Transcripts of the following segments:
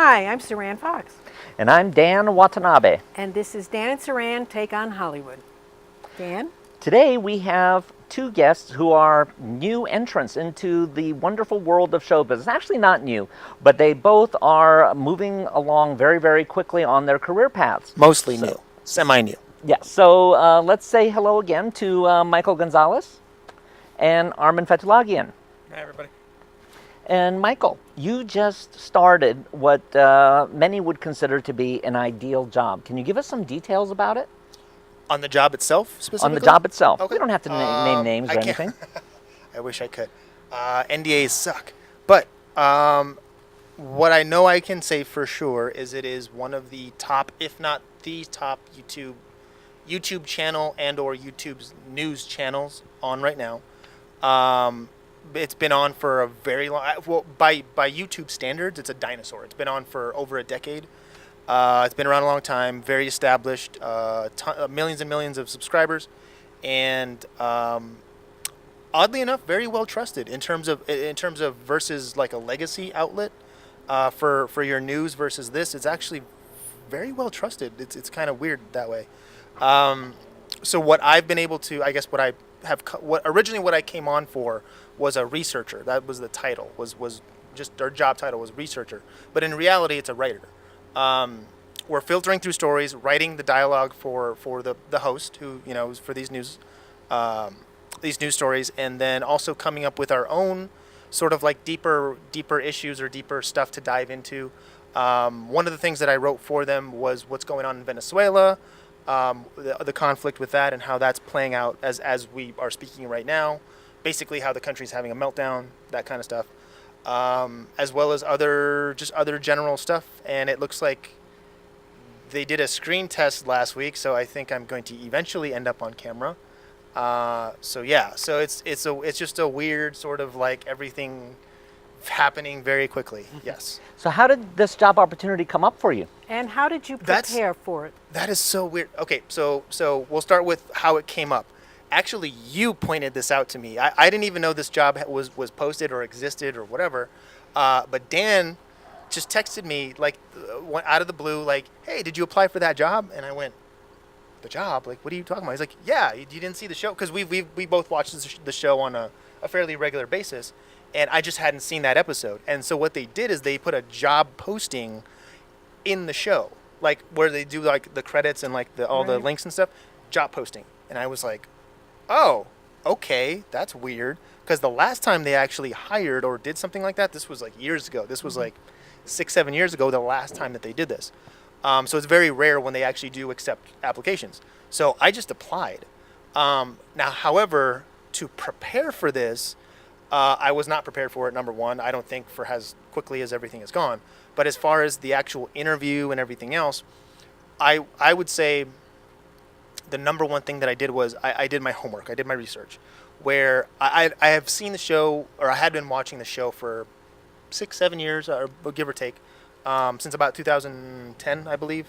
Hi, I'm Saran Fox, And I'm Dan Watanabe. and this is Dan and Saran Take on Hollywood. Dan? Today we have two guests who are new entrants into the wonderful world of show business. Actually, not new, but they both are moving along very, very quickly on their career paths. Mostly new, semi-new. Yeah, so let's say hello again to Michael Gonzalez and Armin Fetulagian. Hi, everybody. And Michael, you just started what many would consider to be an ideal job. Can you give us some details about it? On the job itself, specifically? On the job itself. Okay. We don't have to name names or anything. I wish I could. NDAs suck. But what I know I can say for sure is it is one of the top, if not the top YouTube channel and or YouTube's news channels on right now. It's been on for a very long, well, by YouTube standards, it's a dinosaur. It's been on for over a decade. It's been around a long time, very established, millions and millions of subscribers, and oddly enough, very well trusted in terms of versus like a legacy outlet for your news versus this. It's actually very well trusted. It's kind of weird that way. So what I've been able to, I guess, what I came on for was a researcher. That was the title. Was just our job title was researcher, but in reality, it's a writer. We're filtering through stories, writing the dialogue for the host who, is for these news stories, and then also coming up with our own sort of like deeper issues or deeper stuff to dive into. One of the things that I wrote for them was what's going on in Venezuela, the conflict with that and how that's playing out as we are speaking right now. Basically how the country's having a meltdown, that kind of stuff. As well as other general stuff, and it looks like they did a screen test last week, so I think I'm going to eventually end up on camera. So it's just a weird sort of like everything happening very quickly. Yes. So how did this job opportunity come up for you? And how did you prepare for it? That is so weird. Okay, so we'll start with how it came up. Actually, you pointed this out to me. I didn't even know this job was posted or existed or whatever. But Dan just texted me like out of the blue, like, "Hey, did you apply for that job?" And I went, "The job? Like, what are you talking about?" He's like, "Yeah, you didn't see the show?" Because we both watched the show on a fairly regular basis, and I just hadn't seen that episode. And so what they did is they put a job posting in the show, like where they do like the credits and like all the links and stuff, job posting. And I was like, oh, okay, that's weird. Because the last time they actually hired or did something like that, this was like years ago. This was like 6-7 years ago, the last time that they did this. So it's very rare when they actually do accept applications. So I just applied. Now, however, to prepare for this, I was not prepared for it, number one. I don't think for as quickly as everything has gone. But as far as the actual interview and everything else, I would say the number one thing that I did was I did my homework. I did my research, where I have seen the show, or I had been watching the show for 6-7 years, or give or take, since about 2010, I believe,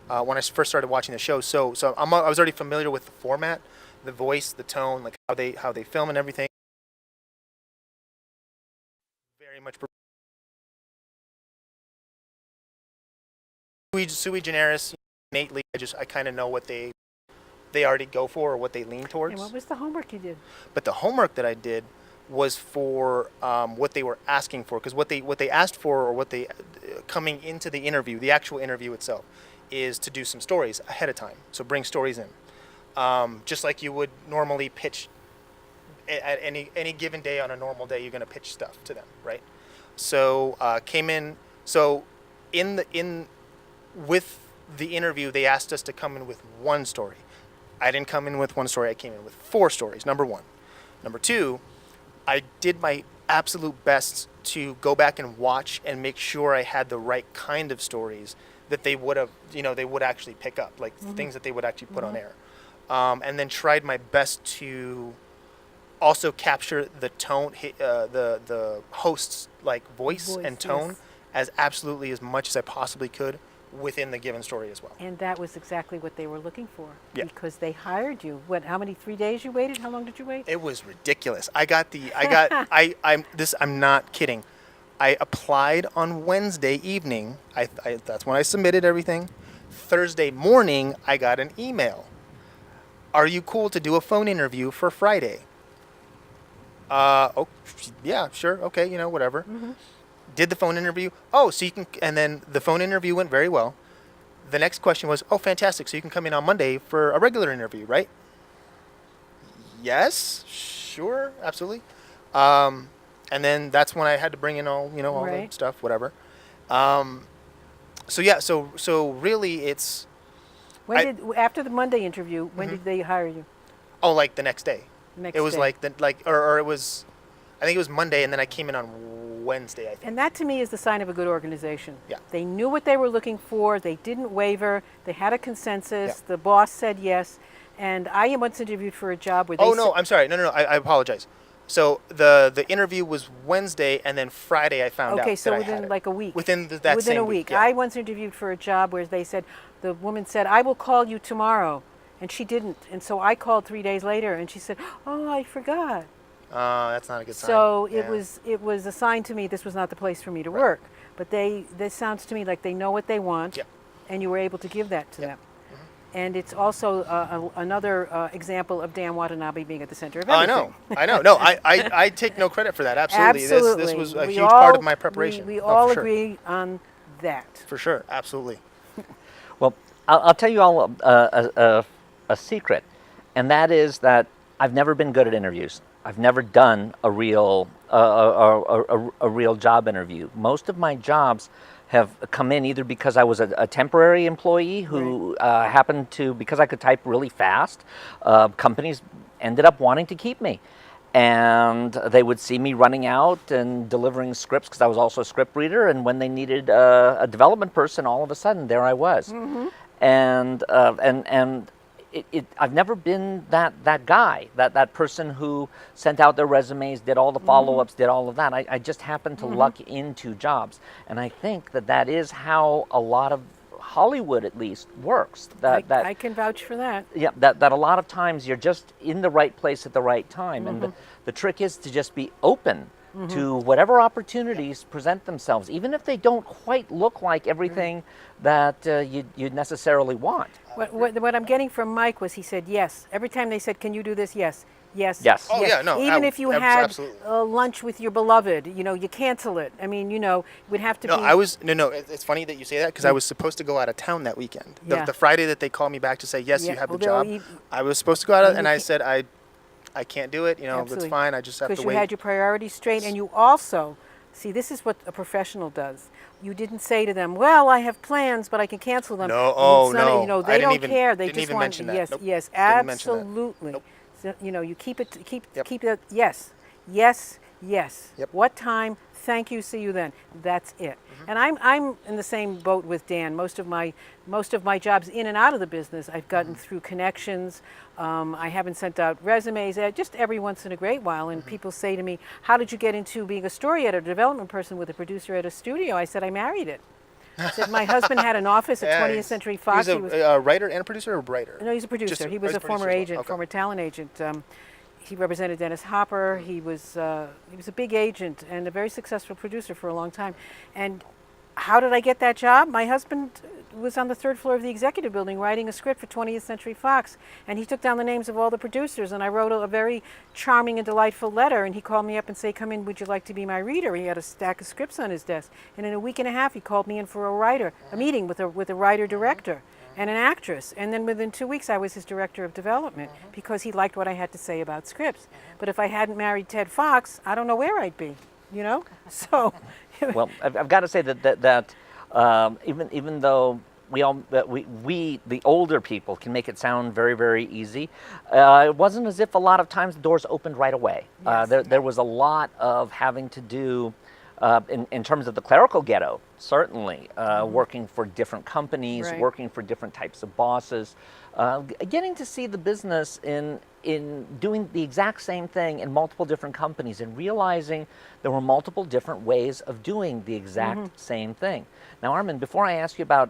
when I first started watching the show. So I was already familiar with the format, the voice, the tone, like how they film and everything. Very much sui generis. Innately, I kind of know what they already go for or what they lean towards. And what was the homework you did? But the homework that I did was for what they were asking for, because what they asked for, or what they coming into the interview, the actual interview itself, is to do some stories ahead of time. So bring stories in, just like you would normally pitch at any given day. On a normal day, you're going to pitch stuff to them, right? So came in. So with the interview, they asked us to come in with one story. I didn't come in with one story. I came in with 4 stories, number one. Number two, I did my absolute best to go back and watch and make sure I had the right kind of stories that they would have, they would actually pick up, like things that they would actually put on air. And then tried my best to also capture the tone, the host's like voice and tone, yes, as absolutely as much as I possibly could within the given story as well. And that was exactly what they were looking for. Yeah. Because they hired you. How many 3 days you waited? How long did you wait? It was ridiculous. I'm not kidding. I applied on Wednesday evening. That's when I submitted everything. Thursday morning, I got an email. Are you cool to do a phone interview for Friday? Oh, yeah, sure, okay, whatever. Did the phone interview. Oh, so you can, and then the phone interview went very well. The next question was, oh, fantastic, so you can come in on Monday for a regular interview, right? Yes, sure, absolutely. And then that's when I had to bring in all, all Right. the stuff, whatever. So yeah, so really it's, After the Monday interview, when did they hire you? oh, like the next day. Next It was day. or it was, I think it was Monday, and then I came in on Wednesday, I think. And that to me is the sign of a good organization. Yeah. They knew what they were looking for. They didn't waver. They had a consensus. Yeah. The boss said yes. And I once interviewed for a job where they Oh no, said, I'm sorry. No, I apologize. So the interview was Wednesday, and then Friday I found out. okay, so that I had within it. like a week. Within that Within same a week. Yeah. I once interviewed for a job where they said, the woman said, I will call you tomorrow. And she didn't. And so I called 3 days later, and she said, oh, I forgot. That's not a good sign. So Yeah. it was a sign to me this was not the place for me to work. But this sounds to me like they know what they want, Yep. and you were able to give that to Yep. them. And it's also another example of Dan Watanabe being at the center of Oh, everything. I know. No, I take no credit for that. Absolutely. Absolutely. This was a We huge part all- of my preparation. We Oh, all for sure. agree on that. For sure. Absolutely. Well, I'll tell you all a secret, and that is that I've never been good at interviews. I've never done a real real job interview. Most of my jobs have come in either because I was a temporary employee who happened to, because I could type really fast, companies ended up wanting to keep me. And they would see me running out and delivering scripts because I was also a script reader. And when they needed a development person, all of a sudden there I was. And I've never been that guy, that person who sent out their resumes, did all the follow-ups, did all of that. I just happened to luck into jobs, and I think that is how a lot of Hollywood, at least, works. I can vouch for that. Yeah, that a lot of times you're just in the right place at the right time, and the trick is to just be open to whatever opportunities present themselves, even if they don't quite look like everything that you'd necessarily want. What I'm getting from Mike was he said yes. Every time they said, can you do this? Yes. Yes. Yes. Oh, yeah, no, Even if you had absolutely. lunch with your beloved, you cancel it. I mean, it would have to No, be. no. It's funny that you say that because I was supposed to go out of town that weekend. Yeah. The Friday that they called me back to say yes, Yeah, you have well, the job. they'll I was supposed to go out, you and I can't- said I can't do it. It's Absolutely. fine. I just have Because to you wait. had your priorities straight, and you also, see, this is what a professional does. You didn't say to them, well, I have plans, but I can cancel them. No, oh, It's none of- no. They I didn't don't even- care. They didn't just even want, mention that. yes, Nope. yes, Didn't mention that. absolutely. Nope. So, you keep it, Yep. keep it, yes, yes, yes. Yep. What time? Thank you. See you then. That's it. And I'm in the same boat with Dan. Most of my jobs in and out of the business I've gotten through connections. I haven't sent out resumes just every once in a great while. And people say to me, "How did you get into being a story editor, development person with a producer at a studio?" I said, "I married it." I said, "My husband had an office at 20th Century Fox." He was a writer and a producer, or writer? No, he's a producer. Just He was he's a former producer as well. agent, Okay. former talent agent. He represented Dennis Hopper. He was a big agent and a very successful producer for a long time. And how did I get that job? My husband was on the third floor of the executive building writing a script for 20th Century Fox, and he took down the names of all the producers, and I wrote a very charming and delightful letter, and he called me up and said, "Come in, would you like to be my reader?" He had a stack of scripts on his desk, and in a week and a half he called me in for a meeting with a writer-director and an actress, and then within 2 weeks I was his director of development because he liked what I had to say about scripts. But if I hadn't married Ted Fox, I don't know where I'd be, So, Well, I've got to say that even though we the older people can make it sound very, very easy, it wasn't as if a lot of times the doors opened right away. Yes. There was a lot of having to do in terms of the clerical ghetto, certainly, working for different companies, Right. working for different types of bosses, getting to see the business in doing the exact same thing in multiple different companies and realizing there were multiple different ways of doing the exact same thing. Now, Armin, before I ask you about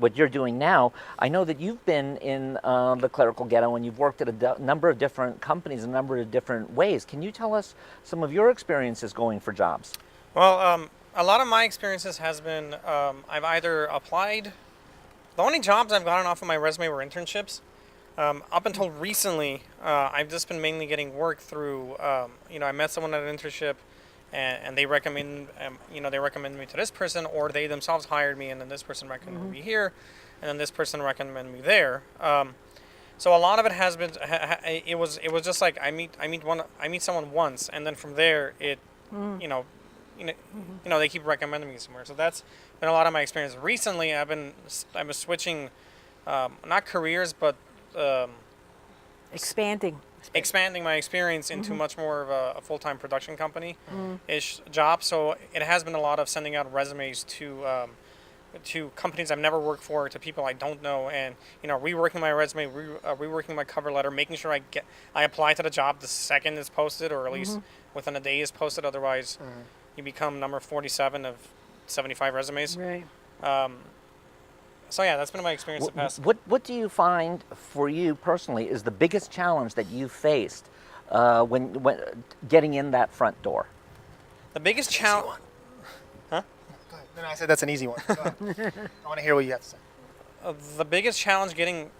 what you're doing now, I know that you've been in the clerical ghetto and you've worked at a number of different companies, a number of different ways. Can you tell us some of your experiences going for jobs? Well, a lot of my experiences has been I've either applied. The only jobs I've gotten off of my resume were internships. Up until recently, I've just been mainly getting work through. I met someone at an internship, and they recommend. They recommended me to this person, or they themselves hired me, and then this person recommended me here, and then this person recommended me there. So a lot of it has been. It was just like I meet someone once, and then from there you know, you know, they keep recommending me somewhere. So that's been a lot of my experience. Recently, I've been switching, not careers, but Expanding. expanding my experience into much more of a full-time production company-ish job. So it has been a lot of sending out resumes to companies I've never worked for, to people I don't know, and reworking my resume, reworking my cover letter, making sure I apply to the job the second it's posted, or at least within a day is posted. Otherwise, you become number 47 of 75 resumes. Right. So yeah, that's been my experience the past. What do you find for you personally is the biggest challenge that you faced when getting in that front door? The biggest challenge. Huh? Go ahead. No, I said that's an easy one. Go ahead. I want to hear what you have to say. The biggest challenge getting.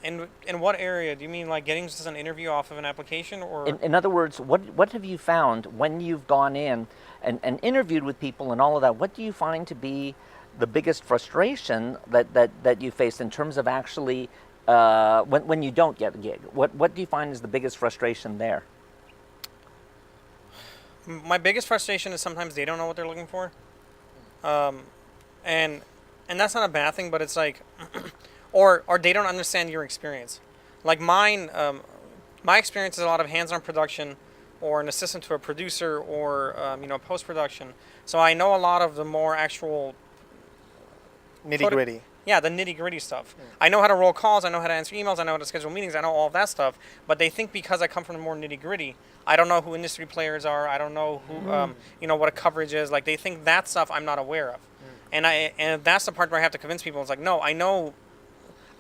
In what area? Do you mean like getting just an interview off of an application, or? In other words, what have you found when you've gone in and interviewed with people and all of that? What do you find to be the biggest frustration that you face in terms of actually when you don't get a gig? What do you find is the biggest frustration there? My biggest frustration is sometimes they don't know what they're looking for, and that's not a bad thing, but it's like, or they don't understand your experience. Like mine, my experience is a lot of hands-on production, or an assistant to a producer, or post-production. So I know a lot of the more actual Nitty-gritty. Yeah, the nitty-gritty stuff. I know how to roll calls, I know how to answer emails, I know how to schedule meetings, I know all of that stuff. But they think because I come from the more nitty-gritty, I don't know who industry players are, I don't know who, what a coverage is. Like, they think that stuff I'm not aware of. And that's the part where I have to convince people. It's like, no, I know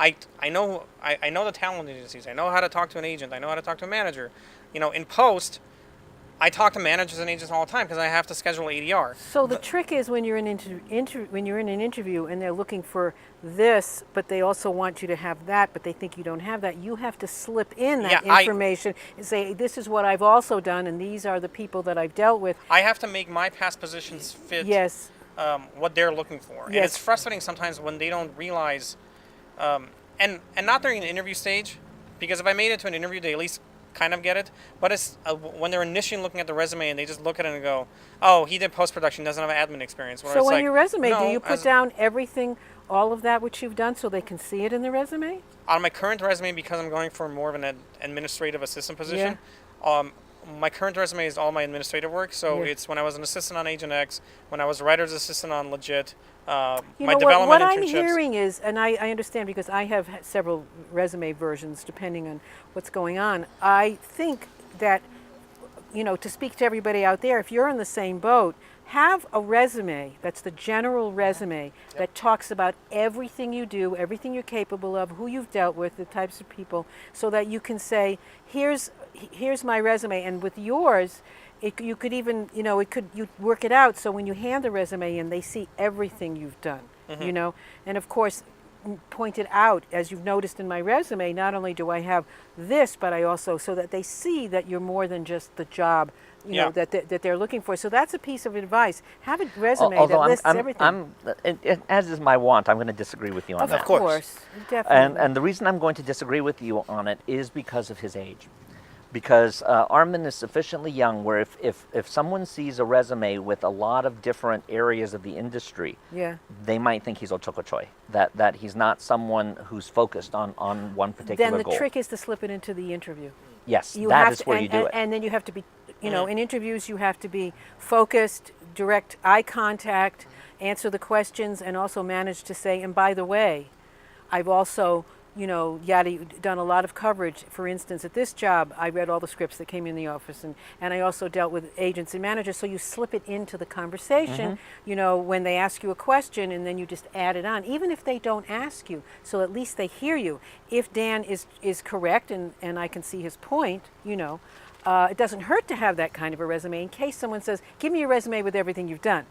the talent agencies. I know how to talk to an agent. I know how to talk to a manager. In post, I talk to managers and agents all the time because I have to schedule ADR. So the trick is when you're in when you're in an interview and they're looking for this, but they also want you to have that, but they think you don't have that. You have to slip in that information and say, "This is what I've also done, and these are the people that I've dealt with." I have to make my past positions fit. Yes. What they're looking for, and it's frustrating sometimes when they don't realize, and not during the interview stage, because if I made it to an interview, they at least kind of get it. But it's when they're initially looking at the resume and they just look at it and go, "Oh, he did post-production, doesn't have admin experience." So on your resume, do you put down everything, all of that which you've done, so they can see it in the resume? On my current resume, because I'm going for more of an administrative assistant position, my current resume is all my administrative work. So it's when I was an assistant on Agent X, when I was a writer's assistant on Legit, my development what internships. I'm hearing is, and I understand because I have several resume versions depending on what's going on. I think that, to speak to everybody out there, if you're in the same boat, have a resume that's the general resume that talks about everything you do, everything you're capable of, who you've dealt with, the types of people, so that you can say, here's my resume. And with yours, you could even, you work it out so when you hand the resume in, they see everything you've done, and of course, point it out, as you've noticed in my resume, not only do I have this, but I also, so that they see that you're more than just the job that they're looking for. So that's a piece of advice. Have a resume that lists everything. As is my want, I'm going to disagree with you on that. Of course, definitely. And the reason I'm going to disagree with you on it is because of his age. Because Armin is sufficiently young where if someone sees a resume with a lot of different areas of the industry, they might think he's Ochokochoy, that he's not someone who's focused on one particular goal. Then the trick is to slip it into the interview. Yes, that is where you do it. And then you have to be, in interviews you have to be focused, direct eye contact, answer the questions, and also manage to say, and by the way, I've also done a lot of coverage. For instance, at this job, I read all the scripts that came in the office, and I also dealt with agents and managers. So you slip it into the conversation, when they ask you a question, and then you just add it on, even if they don't ask you. So at least they hear you. If Dan is correct, and I can see his point, it doesn't hurt to have that kind of a resume in case someone says, "Give me your resume with everything you've done."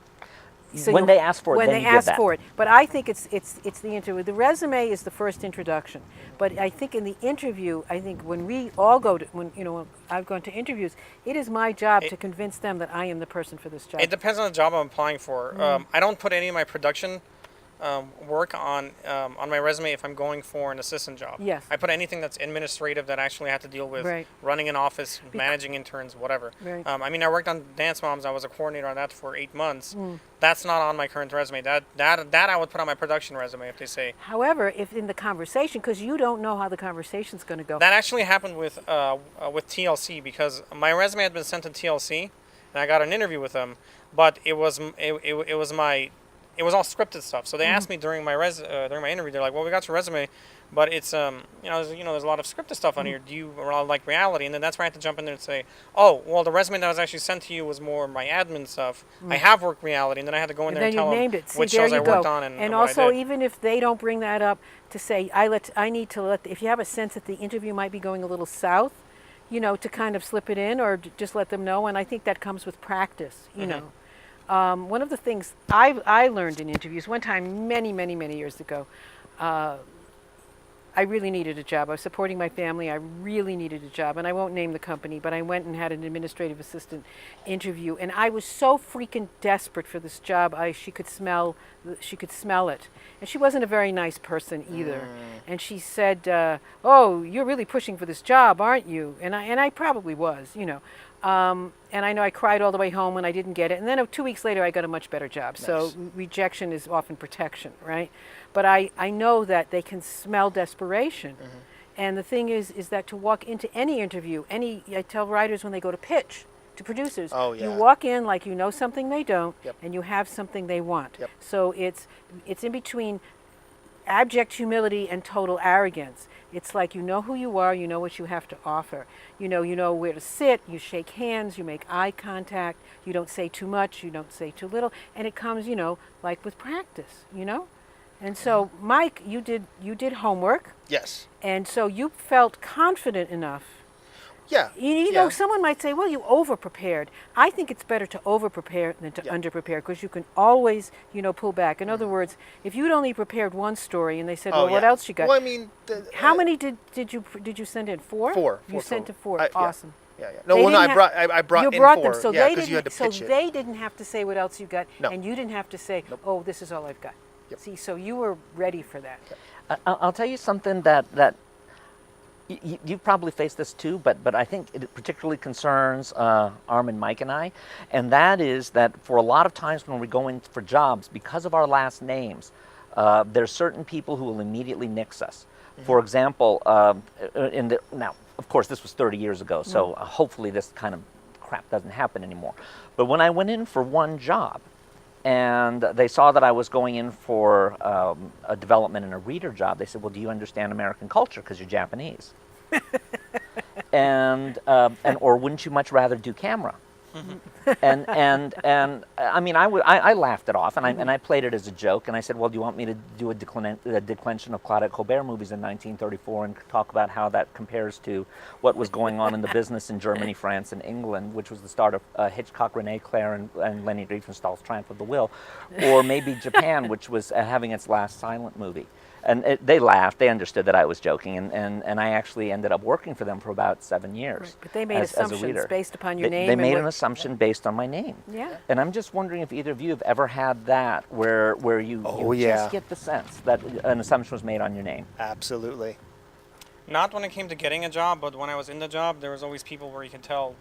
So When they ask for it, when then they you give ask that. for it. But I think it's the interview. The resume is the first introduction. But I think in the interview, I think when we all go to when I've gone to interviews, it is my job to convince them that I am the person for this job. It depends on the job I'm applying for. I don't put any of my production work on my resume if I'm going for an assistant job. Yes. I put anything that's administrative that I actually have to deal with Right. running an office, managing interns, whatever. Right. I mean, I worked on Dance Moms. I was a coordinator on that for 8 months. That's not on my current resume. That I would put on my production resume if they say. However, if in the conversation, because you don't know how the conversation's going to go. That actually happened with TLC because my resume had been sent to TLC, and I got an interview with them, but it was all scripted stuff. So they asked me during my interview. They're like, "Well, we got your resume, but it's there's a lot of scripted stuff on here. Do you like reality?" And then that's where I had to jump in there and say, "Oh, well, the resume that was actually sent to you was more my admin stuff. I have worked reality." And then I had to go in And there then and you tell them named it. See, which there shows you I worked go. on and what also, I did. even if they don't bring that up, to say I need to let if you have a sense that the interview might be going a little south, to kind of slip it in or just let them know. And I think that comes with practice. You know. One of the things I learned in interviews, one time many years ago, I really needed a job. I was supporting my family. I really needed a job. And I won't name the company, but I went and had an administrative assistant interview. And I was so freaking desperate for this job. She could smell it. And she wasn't a very nice person either. And she said, "Oh, you're really pushing for this job, aren't you?" And I probably was, and I know I cried all the way home when I didn't get it. And then 2 weeks later, I got a much better job. Nice. So rejection is often protection, right? But I know that they can smell desperation. And the thing is that to walk into any interview, I tell writers when they go to pitch to producers, you walk in like you know something they don't, and you have something they want. So it's in between abject humility and total arrogance. It's like you know who you are, you know what you have to offer. You know where to sit, you shake hands, you make eye contact, you don't say too much, you don't say too little, and it comes, like with practice, And so, Mike, you did homework. Yes. And so you felt confident enough. Yeah. You know, someone might say, "Well, you over-prepared." I think it's better to over-prepare than to under-prepare because you can always, pull back. In other words, if you'd only prepared one story and they said, "Well, what else you got?" Well, I mean, how many did you send in? Four. Four. You sent to four. Awesome. Yeah. No, I brought you in brought four. them, so yeah, they because you had didn't. to So pitch it. they didn't have to say what else you got, No. and you didn't have to say, Nope. "Oh, this is all I've got." See, so you were ready for that. I'll tell you something that you probably faced this too, but I think it particularly concerns Armin, Mike, and I, and that is that for a lot of times when we go in for jobs, because of our last names, there's certain people who will immediately nix us. For example, now, of course, this was 30 years ago, so hopefully this kind of crap doesn't happen anymore. But when I went in for one job, and they saw that I was going in for a development and a reader job, they said, "Well, do you understand American culture because you're Japanese?" and or wouldn't you much rather do camera? and I mean, I laughed it off, and I played it as a joke, and I said, "Well, do you want me to do a declension of Claudette Colbert movies in 1934 and talk about how that compares to what was going on in the business in Germany, France, and England, which was the start of Hitchcock, Rene Clair, and Leni Riefenstahl's Triumph of the Will, or maybe Japan, which was having its last silent movie?" And they laughed. They understood that I was joking, and I actually ended up working for them for about 7 years. Right. But they made as a assumptions reader. based upon your name. They made an assumption based on my name. Yeah. And I'm just wondering if either of you have ever had that where you just get the sense that an assumption was made on your name. Absolutely. Not when it came to getting a job, but when I was in the job, there was always people where you could tell,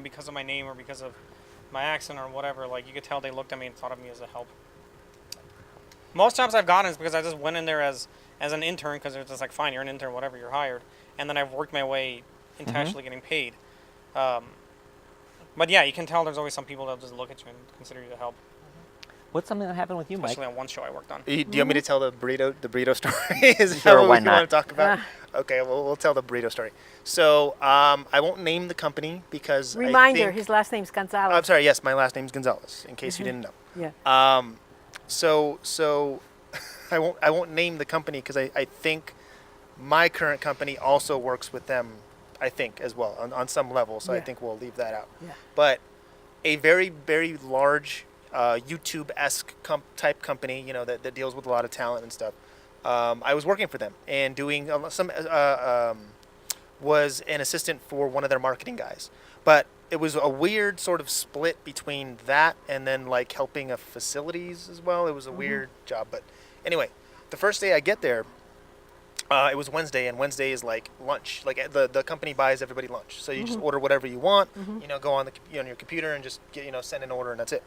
because of my name or because of my accent or whatever, like you could tell they looked at me and thought of me as a help. Most jobs I've gotten is because I just went in there as an intern because it was just like, fine, you're an intern, whatever, you're hired. And then I've worked my way into actually getting paid. But yeah, you can tell there's always some people that just look at you and consider you to help. What's something that happened with you, Mike? Especially on one show I worked on. Do you want me to tell the burrito story? Is that Sure, what why you not? want to talk about? Okay, well, we'll tell the burrito story. So I won't name the company because Reminder: his last name's Gonzalez. I'm sorry. Yes, my last name's Gonzalez. In case you didn't know. Yeah. So I won't name the company because I think my current company also works with them I think, as well, on some level. So I Yeah. think we'll leave that out. Yeah. But a very, very large YouTube-esque type company, that deals with a lot of talent and stuff. I was working for them and doing was an assistant for one of their marketing guys. But it was a weird sort of split between that and then like helping a facilities as well. It was a weird job. But anyway, the first day I get there, it was Wednesday, and Wednesday is like lunch. Like the company buys everybody lunch, so you just order whatever you want. Go on on your computer and just send an order, and that's it.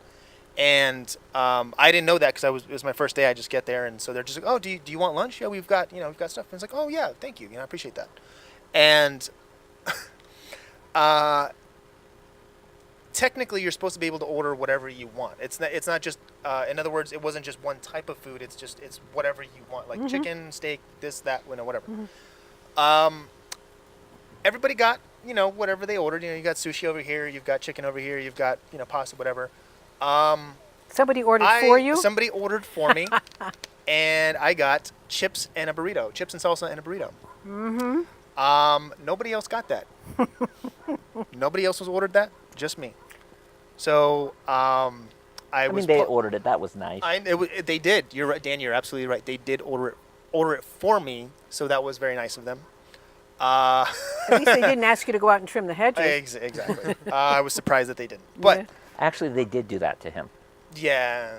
And I didn't know that because it was my first day. I just get there, and so they're just like, "Oh, do you want lunch? Yeah, we've got stuff." And it's like, "Oh yeah, thank you. I appreciate that." And technically, you're supposed to be able to order whatever you want. It's not just. In other words, it wasn't just one type of food. It's whatever you want, like chicken, steak, this, that, whatever. Everybody got whatever they ordered. You got sushi over here. You've got chicken over here. You've got pasta, whatever. Somebody ordered for you? Somebody ordered for me, and I got chips and salsa and a burrito. Nobody else got that. Nobody else was ordered that. Just me. So I mean, they ordered it. That was nice. They did. You're right, Dan. You're absolutely right. They did order it for me. So that was very nice of them. At least they didn't ask you to go out and trim the hedges. Exactly. I was surprised that they didn't. But Yeah. Actually, they did do that to him. yeah.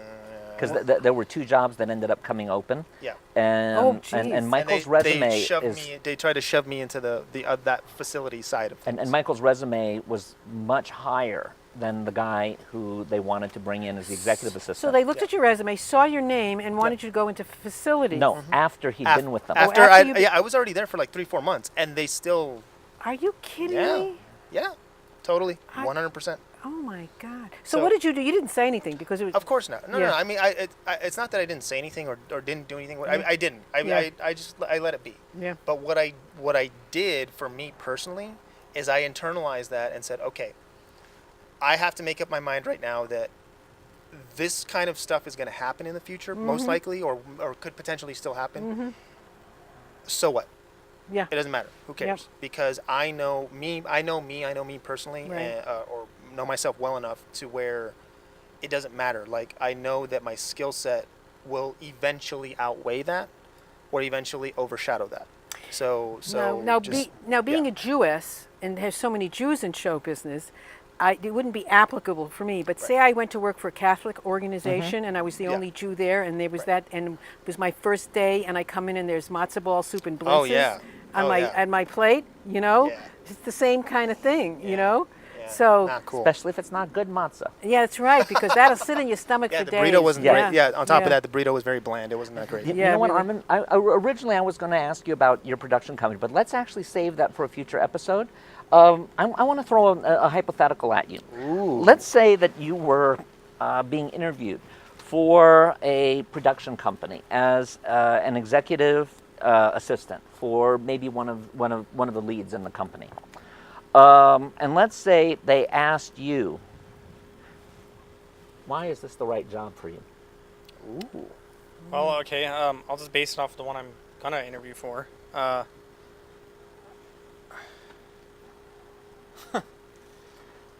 Because there were 2 jobs that ended up coming open. Yeah. And Oh, geez. and And Michael's They resume shoved is me. They tried to shove me into that facility side of things. and Michael's resume was much higher than the guy who they wanted to bring in as the executive assistant. So they looked at your resume, saw your name, and wanted you to go into facilities. No, after he'd been with them. After after you- I was already there for like 3-4 months, and they still. Are you kidding Yeah. me? Yeah. Totally. I- 100%. Oh my God. So, So- what did you do? You didn't say anything because it was. Of course not. No. Yeah. I mean, it's not that I didn't say anything or didn't do anything. I didn't. Yeah. I let it be. Yeah. But what I did for me personally is I internalized that and said, okay, I have to make up my mind right now that this kind of stuff is going to happen in the future, most likely, or could potentially still happen. So what? Yeah. It doesn't matter. Who cares? Because I know me personally, Right. or know myself well enough to where it doesn't matter. Like, I know that my skill set will eventually outweigh that or eventually overshadow that. So Now being yeah. a Jewess and there's so many Jews in show business, it wouldn't be applicable for me. But say I went to work for a Catholic organization and I was the Yeah. only Jew there, and there was that, and it was my first day, and I come in and there's matzo ball soup and blintzes Oh, yeah. on Oh, my yeah. on my plate. Yeah. It's the same kind of thing. Yeah. So Not cool. Especially if it's not good matzah. yeah, that's right, because that'll sit in your stomach Yeah, for the days. burrito wasn't great. Yeah, on top Yeah. of that, the burrito was very bland. It wasn't that great. You Yeah, know what, really. Armin? Originally, I was going to ask you about your production company, but let's actually save that for a future episode. I want to throw a hypothetical at you. Let's say that you were being interviewed for a production company as an executive assistant for maybe one of the leads in the company, and let's say they asked you, "Why is this the right job for you?" Ooh. Well, okay. I'll just base it off the one I'm gonna interview for.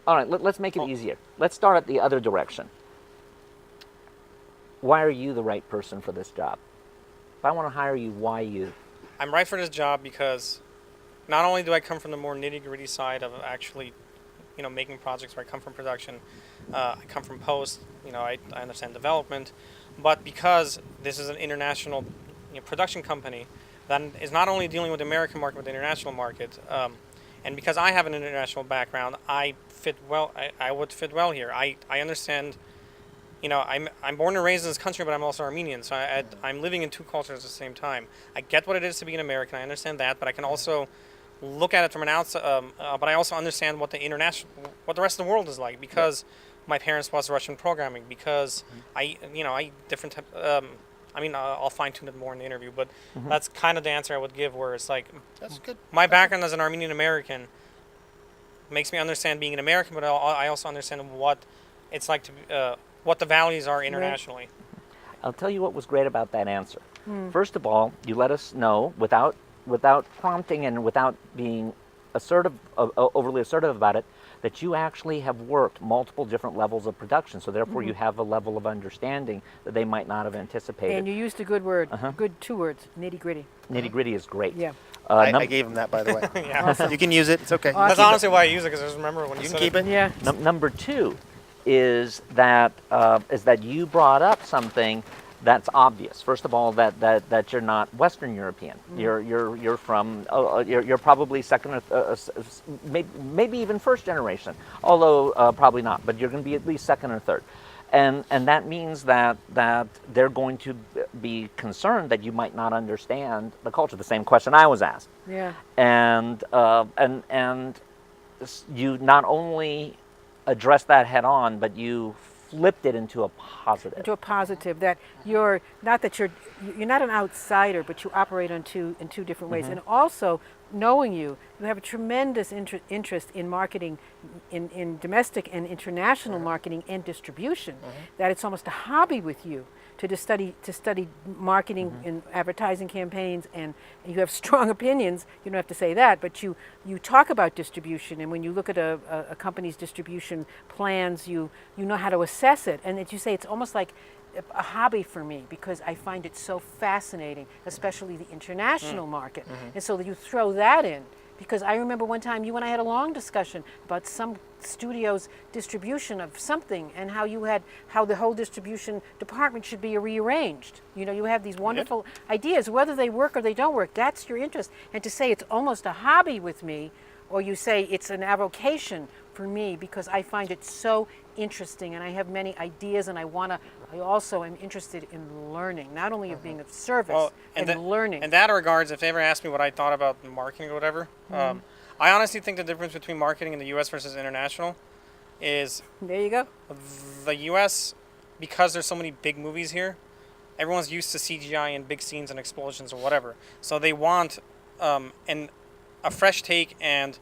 All right, let's make it easier. Let's start at the other direction. Why are you the right person for this job? If I want to hire you, why you? I'm right for this job because not only do I come from the more nitty-gritty side of actually, making projects where I come from production, I come from post, I understand development, but because this is an international production company that is not only dealing with the American market, but the international market, and because I have an international background, I fit well. I would fit well here. I understand. I'm born and raised in this country, but I'm also Armenian, so I'm living in 2 cultures at the same time. I get what it is to be an American. I understand that, but I can also look at it from an outside. But I also understand what what the rest of the world is like because my parents was Russian programming. Because I different type. I'll fine tune it more in the interview, but that's kind of the answer I would give. Where it's like, That's good. my background as an Armenian American makes me understand being an American, but I also understand what it's like to be. What the values are internationally. I'll tell you what was great about that answer. First of all, you let us know without prompting and without being overly assertive about it, that you actually have worked multiple different levels of production. So therefore, you have a level of understanding that they might not have anticipated. And you used a good word, good 2 words, nitty gritty. Nitty gritty is great. Yeah. I gave him that, by the way. Yeah. You can use it. It's okay. You Awesome. That's can keep honestly why I use it, because I just remember when it. you You said can keep it. Yeah. Number 2 is that you brought up something that's obvious. First of all, that you're not Western European. You're from you're probably second or maybe even first generation. Although probably not, but you're going to be at least second or third. And that means that they're going to be concerned that you might not understand the culture. The same question I was asked. Yeah. And you not only addressed that head on, but you flipped it into a positive. Into a positive, that you're not an outsider, but you operate in two different ways. And also, knowing you have a tremendous interest in marketing, in domestic and international marketing and distribution. That it's almost a hobby with you to study marketing and advertising campaigns, and you have strong opinions. You don't have to say that, but you talk about distribution, and when you look at a company's distribution plans, you know how to assess it, and that you say it's almost like a hobby for me, because I find it so fascinating, especially the international market. And so that you throw that in, because I remember one time you and I had a long discussion about some studio's distribution of something, and how the whole distribution department should be rearranged. You know, you have these wonderful ideas, whether they work or they don't work, that's your interest. And to say it's almost a hobby with me, or you say it's an avocation for me, because I find it so interesting, and I have many ideas, and I also am interested in learning, not only of being of service, learning. In that regards, if they ever asked me what I thought about marketing or whatever, I honestly think the difference between marketing in the U.S. versus international is There you go. the U.S., because there's so many big movies here, everyone's used to CGI and big scenes and explosions or whatever. So they want a fresh take and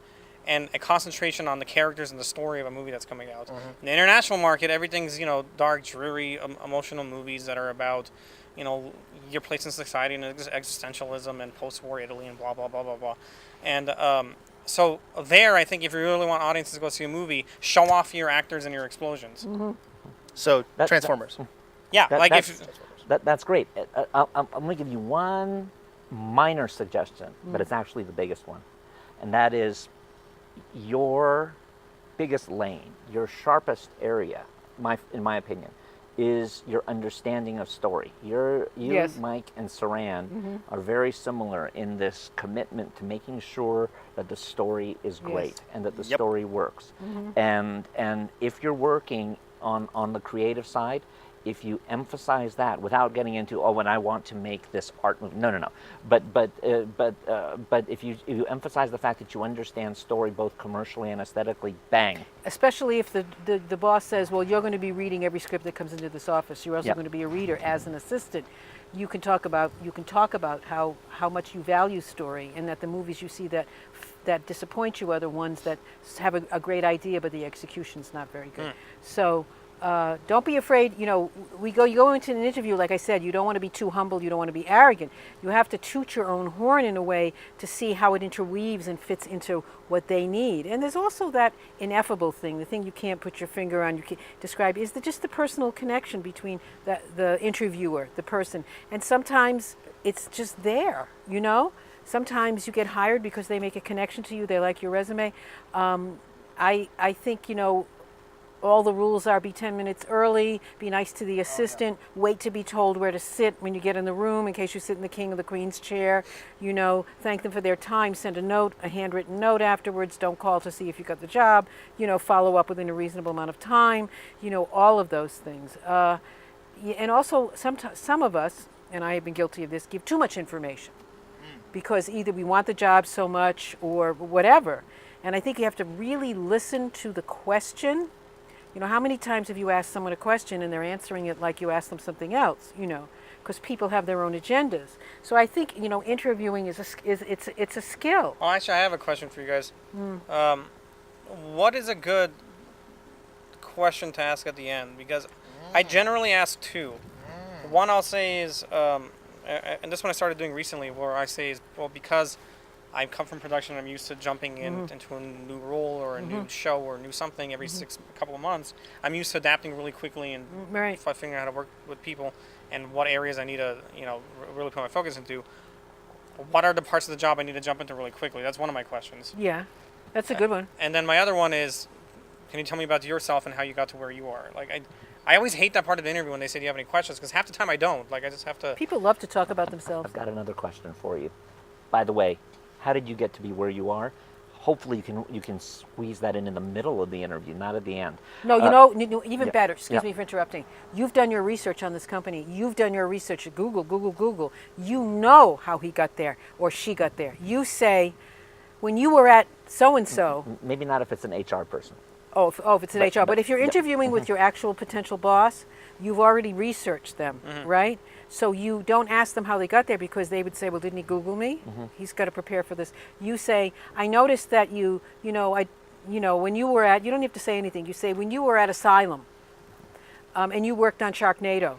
a concentration on the characters and the story of a movie that's coming out. In the international market, everything's, dark, dreary, emotional movies that are about, your place in society and existentialism and post-war Italy and blah, blah, blah, blah, blah. And so there, I think if you really want audiences to go see a movie, show off your actors and your explosions. So Transformers. That's great. I'm going to give you one minor suggestion, but it's actually the biggest one, and that is your biggest lane, your sharpest area, in my opinion, is your understanding of story. Yes. Mike, and Saran are very similar in this commitment to making sure that the story is great and that the story works. And if you're working on the creative side, if you emphasize that without getting into, and I want to make this art movie. No. But if you emphasize the fact that you understand story both commercially and aesthetically, bang. Especially if the boss says, well, you're going to be reading every script that comes into this office. You're also going to be a reader as an assistant. You can talk about how much you value story, and that the movies you see that disappoint you are the ones that have a great idea, but the execution's not very good. So. Don't be afraid. You go into an interview, like I said, you don't want to be too humble, you don't want to be arrogant. You have to toot your own horn in a way to see how it interweaves and fits into what they need. And there's also that ineffable thing, the thing you can't put your finger on, you can't describe, is just the personal connection between the interviewer, the person. And sometimes it's just there, Sometimes you get hired because they make a connection to you, they like your resume. I think, all the rules are: be 10 minutes early, be nice to the assistant, wait to be told where to sit when you get in the room in case you sit in the king or the queen's chair, thank them for their time, send a handwritten note afterwards, don't call to see if you got the job, follow up within a reasonable amount of time, all of those things. And also, some of us, and I have been guilty of this, give too much information because either we want the job so much or whatever. And I think you have to really listen to the question. How many times have you asked someone a question and they're answering it like you asked them something else, because people have their own agendas. So I think, interviewing is it's a skill. Well, actually, I have a question for you guys. What is a good question to ask at the end? Because I generally ask two. One I'll say is, and this one I started doing recently, where I say is, well, because I come from production. I'm used to jumping into a new role or a new show or a new something every couple of months. I'm used to adapting really quickly and Right. figuring out how to work with people and what areas I need to, really put my focus into. What are the parts of the job I need to jump into really quickly? That's one of my questions. Yeah, that's a good one. And then my other one is, can you tell me about yourself and how you got to where you are? Like, I always hate that part of the interview when they say, do you have any questions? Because half the time I don't. Like, I just have to. People love to talk about themselves. I've got another question for you. By the way, how did you get to be where you are? Hopefully you can squeeze that in the middle of the interview, not at the end. No, even yeah, better. Excuse yeah. me for interrupting. You've done your research on this company. You've done your research at Google. You know how he got there or she got there. You say, when you were at so-and-so, Maybe not if it's an HR person. if it's an HR, but if you're interviewing with your actual potential boss, you've already researched them, right? So you don't ask them how they got there because they would say, well, didn't he Google me? He's got to prepare for this. You say, I noticed that when you were at, you don't have to say anything. You say, when you were at Asylum and you worked on Sharknado,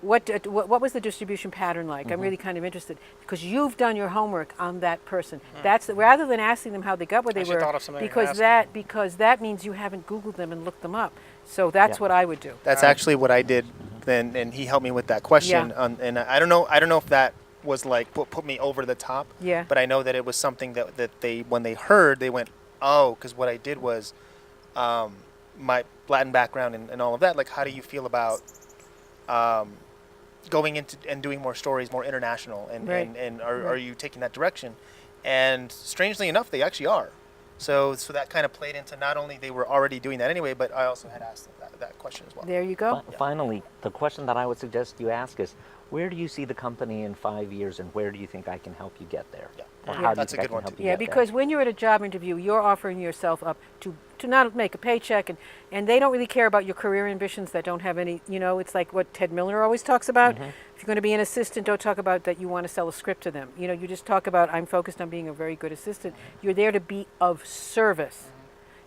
what was the distribution pattern like? I'm really kind of interested because you've done your homework on that person. That's rather than asking them how they got where they were, thought of something because that means you haven't Googled them and looked them up. So that's what I would do. That's actually what I did then, and he helped me with that question. Yeah. And I don't know if that was like put me over the top. Yeah. But I know that it was something that they, when they heard, they went, oh, because what I did was my Latin background and all of that. Like, how do you feel about going into and doing more stories, more international, and Right. and are you taking that direction? And strangely enough, they actually are. So that kind of played into, not only they were already doing that anyway, but I also had asked them that question as well. There you go. Finally, the question that I would suggest you ask is, where do you see the company in 5 years, and where do you think I can help you get there? Yeah. Or Yeah. how do That's you a think I good can one, help too. you Yeah, get there? because when you're at a job interview, you're offering yourself up to not make a paycheck, and they don't really care about your career ambitions that don't have any, it's like what Ted Miller always talks about. If you're going to be an assistant, don't talk about that you want to sell a script to them. You just talk about, I'm focused on being a very good assistant. You're there to be of service.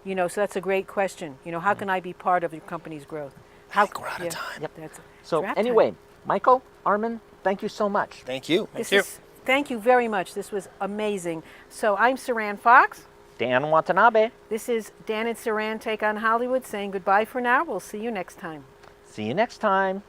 So that's a great question. How can I be part of your company's growth? I think we're out of time. Yep. That's So it's wrap anyway, time. Michael, Armin, thank you so much. Thank you. Thank you very much. This was amazing. So I'm Saran Fox. Dan Watanabe. This is Dan and Saran Take on Hollywood saying goodbye for now. We'll see you next time. See you next time.